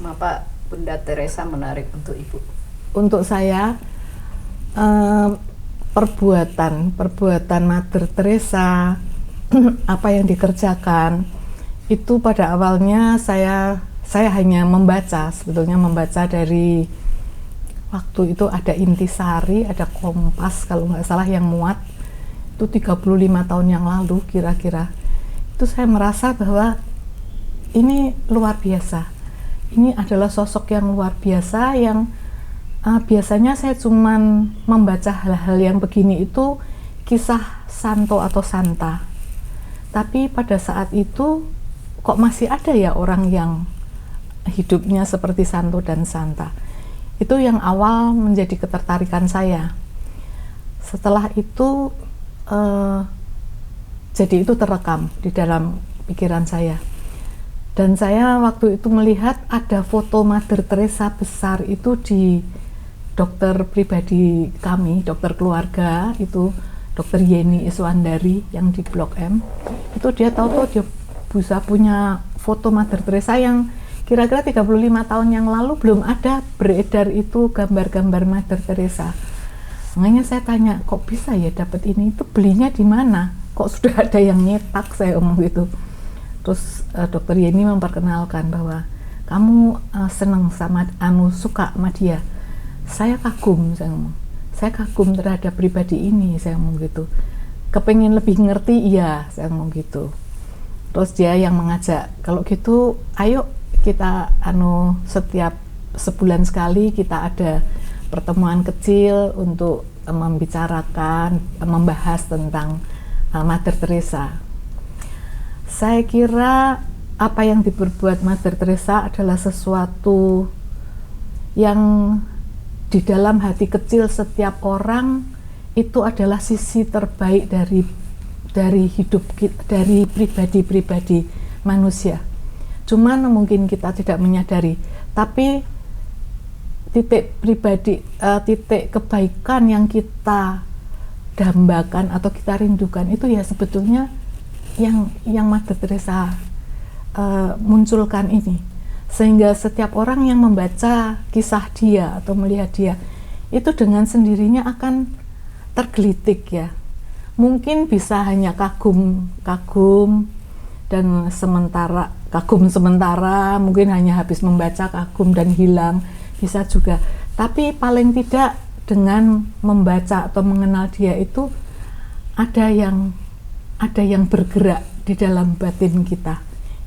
Mengapa Bunda Teresa menarik untuk Ibu? Untuk saya, eh, perbuatan Mother Teresa, apa yang dikerjakan itu pada awalnya saya hanya membaca, sebetulnya membaca dari waktu itu ada Intisari, ada Kompas kalau nggak salah yang muat, itu 35 tahun yang lalu kira-kira. Itu saya merasa bahwa ini luar biasa. Ini adalah sosok yang luar biasa yang biasanya saya cuman membaca hal-hal yang begini itu kisah santo atau santa. Tapi pada saat itu kok masih ada ya orang yang hidupnya seperti santo dan santa. Itu yang awal menjadi ketertarikan saya. Setelah itu jadi itu terekam di dalam pikiran saya. Dan saya waktu itu melihat ada foto Mother Teresa besar itu di dokter pribadi kami, dokter keluarga itu, Dokter Yeni Iswandari yang di Blok M. Itu dia tahu-tahu dia bisa punya foto Mother Teresa yang kira-kira 35 tahun yang lalu belum ada beredar itu gambar-gambar Mother Teresa. Makanya saya tanya, kok bisa ya dapat ini? Itu belinya di mana? Kok sudah ada yang nyetak, saya omong gitu. Terus Dokter Yeni memperkenalkan bahwa kamu senang sama suka sama dia. Saya kagum, saya ngomong. Saya kagum terhadap pribadi ini, saya ngomong gitu. Kepengen lebih ngerti, iya, saya ngomong gitu. Terus dia yang mengajak, kalau gitu ayo kita setiap sebulan sekali kita ada pertemuan kecil untuk membicarakan, membahas tentang Mother Teresa. Saya kira apa yang diperbuat Mother Teresa adalah sesuatu yang di dalam hati kecil setiap orang itu adalah sisi terbaik dari hidup kita, dari pribadi-pribadi manusia. Cuman mungkin kita tidak menyadari, tapi titik kebaikan yang kita dambakan atau kita rindukan itu ya sebetulnya yang Mother Teresa munculkan ini, sehingga setiap orang yang membaca kisah dia atau melihat dia itu dengan sendirinya akan tergelitik ya. Mungkin bisa hanya kagum dan kagum sementara, mungkin hanya habis membaca kagum dan hilang, bisa juga. Tapi paling tidak dengan membaca atau mengenal dia itu ada yang bergerak di dalam batin kita.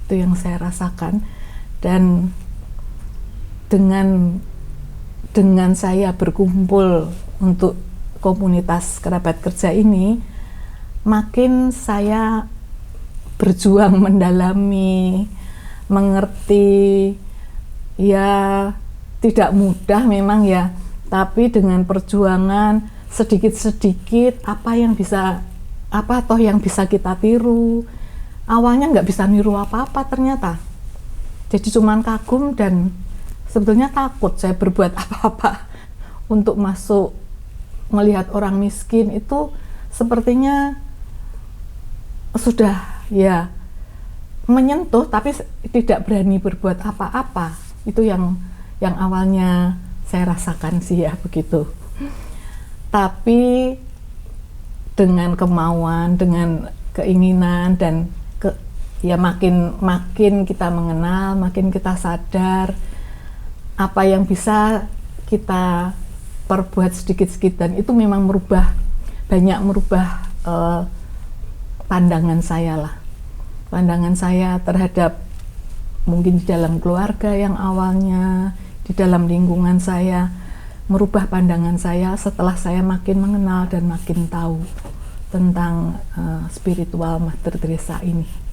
Itu yang saya rasakan. Dan dengan saya berkumpul untuk komunitas kerabat kerja ini, makin saya berjuang mendalami, mengerti, ya tidak mudah memang ya, tapi dengan perjuangan sedikit-sedikit apa yang bisa kita tiru. Awalnya nggak bisa niru apa-apa ternyata, jadi cuman kagum dan sebetulnya takut saya berbuat apa-apa untuk masuk melihat orang miskin itu sepertinya sudah ya menyentuh tapi tidak berani berbuat apa-apa. Itu yang awalnya saya rasakan sih ya begitu. Tapi dengan kemauan, dengan keinginan dan makin kita mengenal, makin kita sadar apa yang bisa kita perbuat sedikit-sedikit, dan itu memang banyak merubah pandangan saya terhadap mungkin di dalam keluarga yang awalnya, di dalam lingkungan saya, merubah pandangan saya setelah saya makin mengenal dan makin tahu tentang spiritual Mother Teresa ini.